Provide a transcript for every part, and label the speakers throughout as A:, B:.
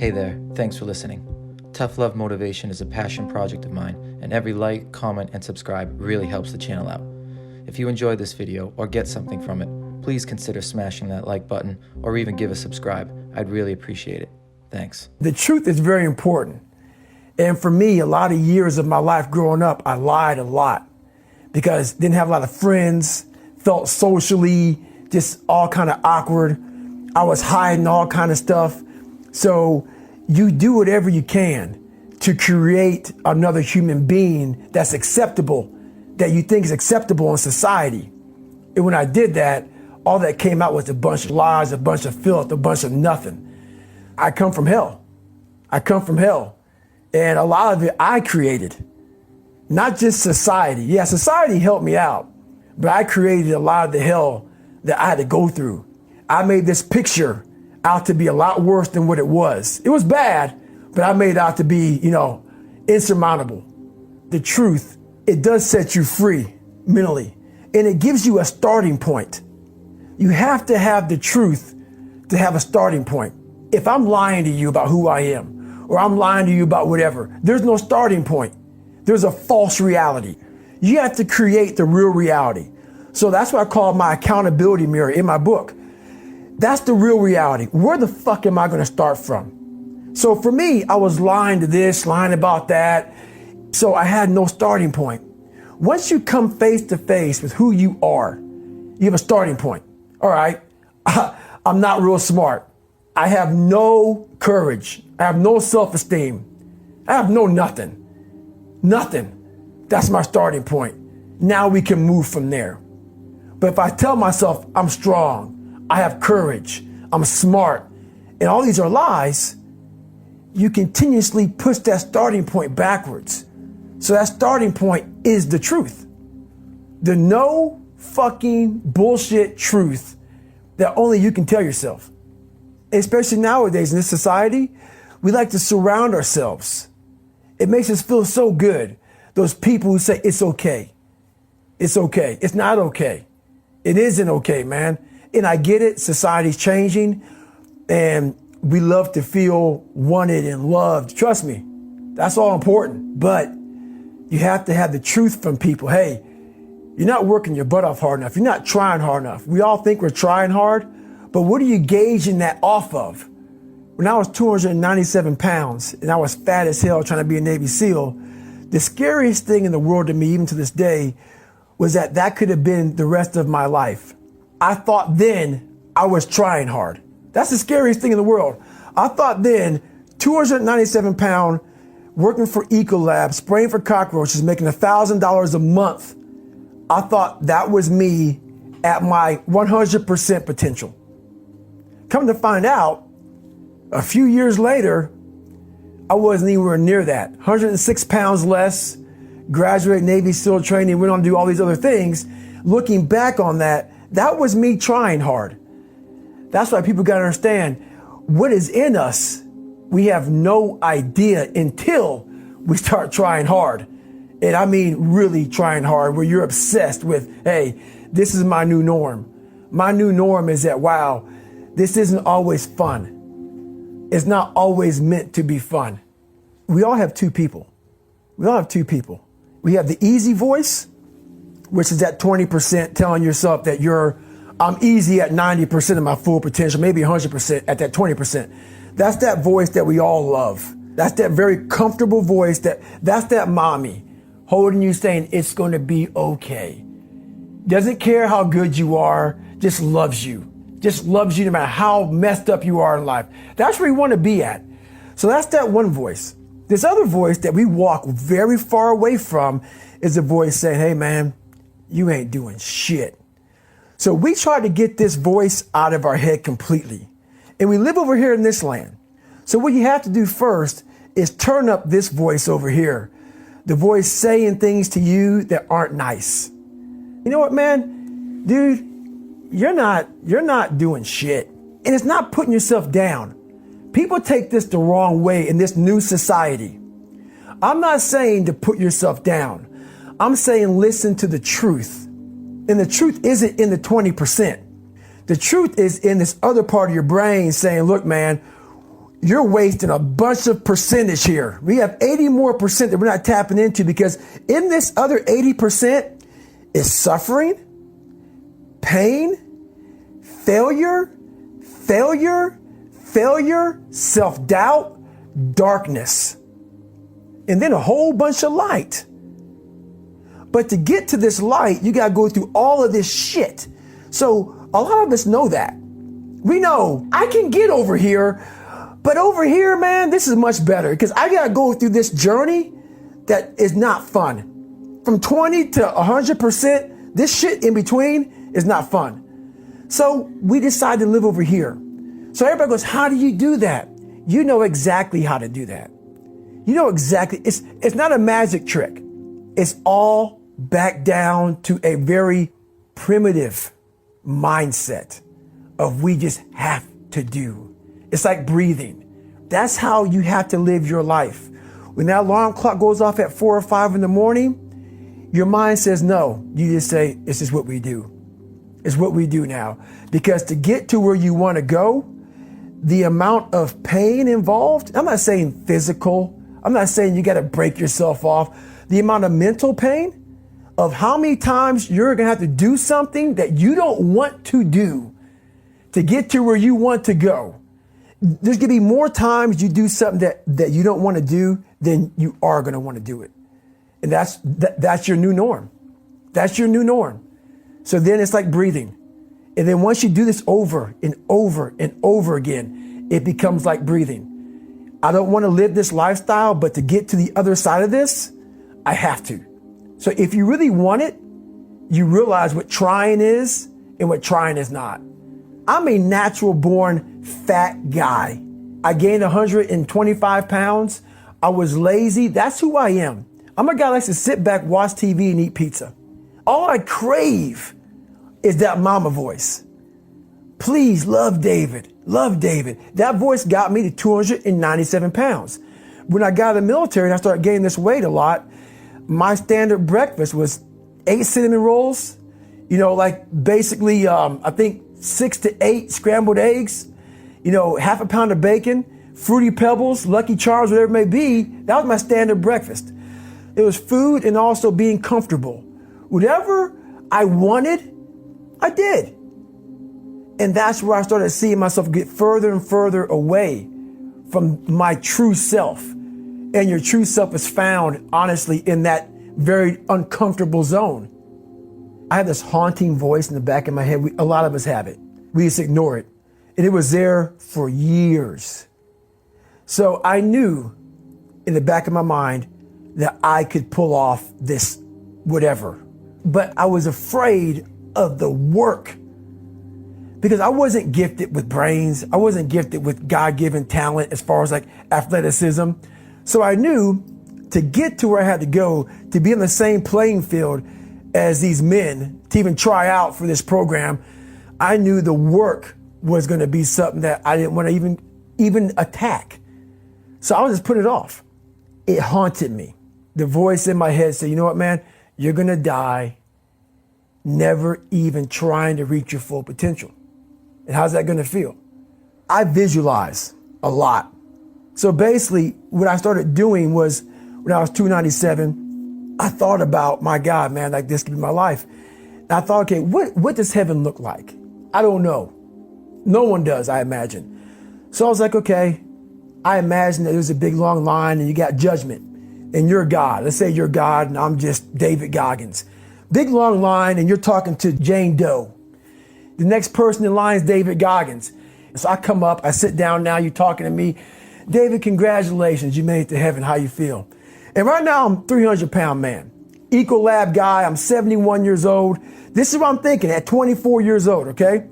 A: Hey there, thanks for listening. Tough Love Motivation is a passion project of mine, and every like, comment, and subscribe really helps the channel out. If you enjoyed this video or get something from it, please consider smashing that like button or even give a subscribe. I'd really appreciate it. Thanks.
B: The truth is very important. And for me, a lot of years of my life growing up, I lied a lot because didn't have a lot of friends, felt socially just all kind of awkward. I was hiding all kind of stuff. So you do whatever you can to create another human being that's acceptable, that you think is acceptable in society. And when I did that, all that came out was a bunch of lies, a bunch of filth, a bunch of nothing. I come from hell. And a lot of it I created, not just society. Yeah, society helped me out, but I created a lot of the hell that I had to go through. I made this picture out to be a lot worse than what it was. It was bad, but I made it out to be, insurmountable. The truth, it does set you free mentally, and it gives you a starting point. You have to have the truth to have a starting point. If I'm lying to you about who I am, or I'm lying to you about whatever, there's no starting point. There's a false reality. You have to create the real reality. So that's what I call my accountability mirror in my book. That's the real reality. Where the fuck am I going to start from? So for me, I was lying to this, lying about that. So I had no starting point. Once you come face to face with who you are, you have a starting point. All right, I'm not real smart. I have no courage. I have no self-esteem. I have no nothing. Nothing. That's my starting point. Now we can move from there. But if I tell myself I'm strong, I have courage, I'm smart, and all these are lies, you continuously push that starting point backwards. So that starting point is the truth. The no fucking bullshit truth that only you can tell yourself. Especially nowadays in this society, we like to surround ourselves. It makes us feel so good. Those people who say it's okay. It's okay. It's not okay. It isn't okay, man. And I get it. Society's changing and we love to feel wanted and loved. Trust me, that's all important. But you have to have the truth from people. Hey, you're not working your butt off hard enough. You're not trying hard enough. We all think we're trying hard, but what are you gauging that off of? When I was 297 pounds and I was fat as hell trying to be a Navy SEAL, the scariest thing in the world to me, even to this day, was that could have been the rest of my life. I thought then I was trying hard. That's the scariest thing in the world. I thought then, 297 pound, working for Ecolab, spraying for cockroaches, making $1,000 a month. I thought that was me at my 100% potential. Come to find out, a few years later, I wasn't anywhere near that. 106 pounds less, graduated Navy SEAL training, went on to do all these other things. Looking back on that, that was me trying hard. That's why people got to understand what is in us. We have no idea until we start trying hard. And I mean really trying hard, where you're obsessed with, hey, this is my new norm. My new norm is that, wow, this isn't always fun. It's not always meant to be fun. We all have two people. We all have two people. We have the easy voice, which is that 20% telling yourself that I'm easy at 90% of my full potential, maybe 100% at that 20%. That's that voice that we all love. That's that very comfortable voice that's that mommy holding you saying it's going to be okay. Doesn't care how good you are, just loves you. Just loves you no matter how messed up you are in life. That's where you want to be at. So that's that one voice. This other voice that we walk very far away from is a voice saying, hey man, you ain't doing shit. So we try to get this voice out of our head completely. And we live over here in this land. So what you have to do first is turn up this voice over here. The voice saying things to you that aren't nice. You know what, man? Dude, you're not doing shit. And it's not putting yourself down. People take this the wrong way in this new society. I'm not saying to put yourself down. I'm saying listen to the truth. And the truth isn't in the 20%. The truth is in this other part of your brain saying, look, man, you're wasting a bunch of percentage here. We have 80 more percent that we're not tapping into, because in this other 80% is suffering, pain, failure, self-doubt, darkness, and then a whole bunch of light. But to get to this light, you got to go through all of this shit. So a lot of us know that. We know I can get over here, but over here, man, this is much better, because I got to go through this journey that is not fun. From 20 to 100%, this shit in between is not fun. So we decide to live over here. So everybody goes, how do you do that? You know exactly how to do that. You know exactly. It's not a magic trick. It's all back down to a very primitive mindset of we just have to do. It's like breathing. That's how you have to live your life. When that alarm clock goes off at 4 or 5 in the morning, your mind says no. You just say, it's just what we do. It's what we do now. Because to get to where you want to go, the amount of pain involved, I'm not saying physical, I'm not saying you got to break yourself off. The amount of mental pain of how many times you're going to have to do something that you don't want to do to get to where you want to go. There's going to be more times you do something that you don't want to do than you are going to want to do it. And that's your new norm. That's your new norm. So then it's like breathing. And then once you do this over and over and over again, it becomes like breathing. I don't want to live this lifestyle, but to get to the other side of this, I have to. So if you really want it, you realize what trying is and what trying is not. I'm a natural born fat guy. I gained 125 pounds. I was lazy. That's who I am. I'm a guy that likes to sit back, watch TV, and eat pizza. All I crave is that mama voice. Please love David. Love David. That voice got me to 297 pounds. When I got in the military and I started gaining this weight a lot, my standard breakfast was 8 cinnamon rolls, like basically, I think 6 to 8 scrambled eggs, half a pound of bacon, Fruity Pebbles, Lucky Charms, whatever it may be. That was my standard breakfast. It was food and also being comfortable. Whatever I wanted, I did. And that's where I started seeing myself get further and further away from my true self. And your true self is found, honestly, in that very uncomfortable zone. I have this haunting voice in the back of my head. A lot of us have it. We just ignore it. And it was there for years. So I knew in the back of my mind that I could pull off this whatever. But I was afraid of the work, because I wasn't gifted with brains. I wasn't gifted with God-given talent as far as like athleticism. So I knew to get to where I had to go, to be on the same playing field as these men, to even try out for this program, I knew the work was going to be something that I didn't want to even attack. So I was just putting it off. It haunted me. The voice in my head said, you know what, man, you're going to die never even trying to reach your full potential. And how's that going to feel? I visualize a lot. So basically what I started doing was, when I was 297, I thought about, my God, man, like this could be my life. And I thought, okay, what does heaven look like? I don't know. No one does, I imagine. So I was like, okay, I imagine that there's a big long line and you got judgment and you're God. Let's say you're God and I'm just David Goggins. Big long line and you're talking to Jane Doe. The next person in line is David Goggins. So I come up, I sit down now, you're talking to me. David, congratulations, you made it to heaven, how you feel? And right now I'm a 300-pound man. Ecolab guy, I'm 71 years old. This is what I'm thinking at 24 years old, okay?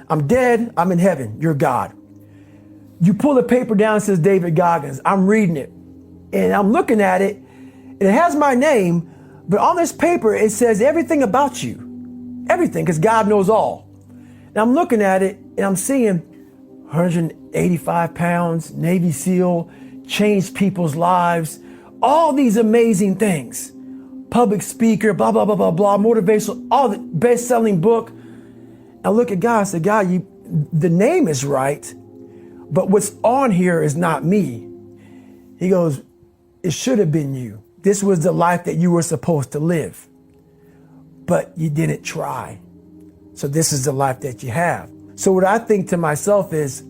B: I'm dead, I'm in heaven, you're God. You pull the paper down, it says David Goggins. I'm reading it and I'm looking at it. And it has my name, but on this paper, it says everything about you. Everything, because God knows all. And I'm looking at it and I'm seeing 185 pounds, Navy SEAL, changed people's lives, all these amazing things. Public speaker, blah, blah, blah, blah, blah, motivational, all the best-selling book. I look at God and say, God, the name is right, but what's on here is not me. He goes, it should have been you. This was the life that you were supposed to live, but you didn't try. So this is the life that you have. So what I think to myself is,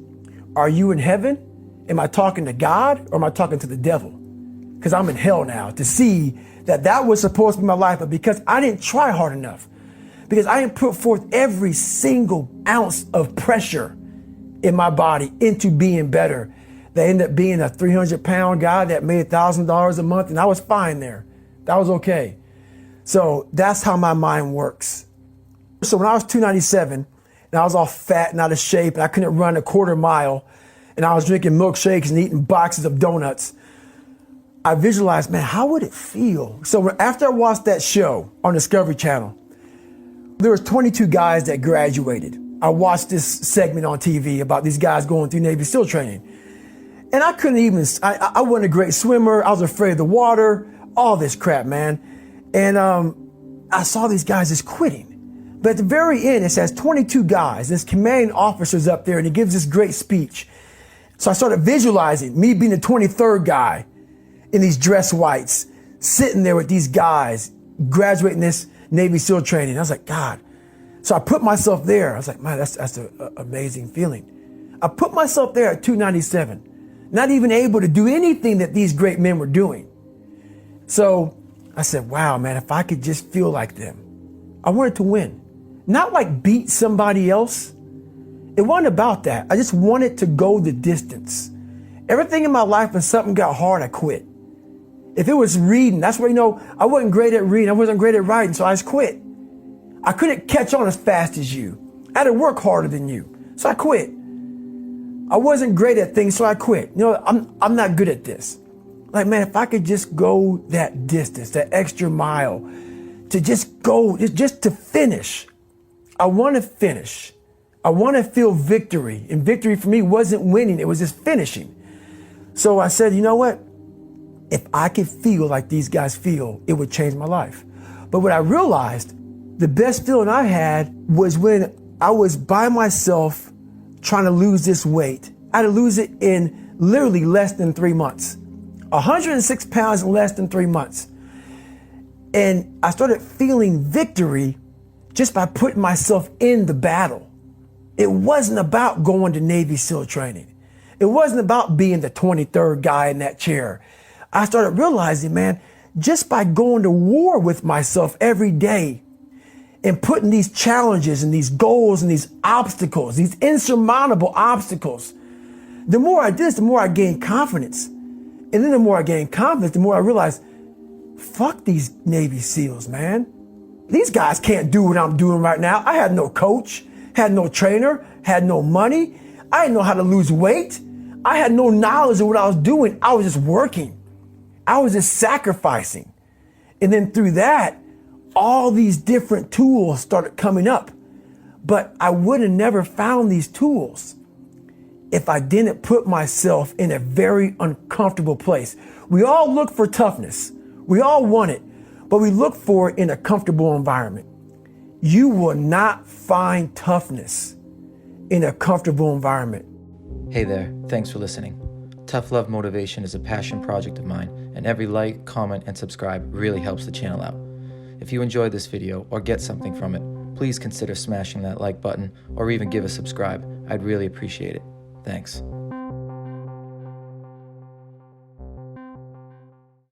B: are you in heaven? Am I talking to God or am I talking to the devil? Because I'm in hell now to see that that was supposed to be my life, but because I didn't try hard enough, because I didn't put forth every single ounce of pressure in my body into being better, they ended up being a 300-pound guy that made $1,000 a month, and I was fine there. That was okay. So that's how my mind works. So when I was 297 and I was all fat and out of shape and I couldn't run a quarter mile and I was drinking milkshakes and eating boxes of donuts, I visualized, man, how would it feel? So after I watched that show on Discovery Channel, there was 22 guys that graduated. I watched this segment on TV about these guys going through Navy SEAL training. And I couldn't even, I wasn't a great swimmer. I was afraid of the water, all this crap, man. And I saw these guys just quitting. But at the very end, it says 22 guys. This commanding officer's up there and he gives this great speech. So I started visualizing me being the 23rd guy in these dress whites, sitting there with these guys, graduating this Navy SEAL training. I was like, God. So I put myself there. I was like, man, that's an amazing feeling. I put myself there at 297, not even able to do anything that these great men were doing. So I said, wow, man, if I could just feel like them. I wanted to win, not like beat somebody else. It wasn't about that. I just wanted to go the distance. Everything in my life, when something got hard, I quit. If it was reading, that's where, I wasn't great at reading. I wasn't great at writing, so I just quit. I couldn't catch on as fast as you. I had to work harder than you, so I quit. I wasn't great at things, so I quit. I'm not good at this. Like, man, if I could just go that distance, that extra mile, to just go, just to finish. I want to finish. I want to feel victory. And victory for me wasn't winning, it was just finishing. So I said, you know what? If I could feel like these guys feel, it would change my life. But what I realized, the best feeling I had was when I was by myself trying to lose this weight. I had to lose it in literally less than 3 months. 106 pounds in less than 3 months. And I started feeling victory just by putting myself in the battle. It wasn't about going to Navy SEAL training. It wasn't about being the 23rd guy in that chair. I started realizing, man, just by going to war with myself every day and putting these challenges and these goals and these obstacles, these insurmountable obstacles, the more I did this, the more I gained confidence. And then the more I gained confidence, the more I realized, fuck these Navy SEALs, man. These guys can't do what I'm doing right now. I had no coach, had no trainer, had no money. I didn't know how to lose weight. I had no knowledge of what I was doing. I was just working. I was just sacrificing. And then through that, all these different tools started coming up. But I would have never found these tools if I didn't put myself in a very uncomfortable place. We all look for toughness. We all want it, but we look for it in a comfortable environment. You will not find toughness in a comfortable environment.
A: Hey there, thanks for listening. Tough Love Motivation is a passion project of mine, and every like, comment, and subscribe really helps the channel out. If you enjoyed this video or get something from it, please consider smashing that like button or even give a subscribe. I'd really appreciate it. Thanks.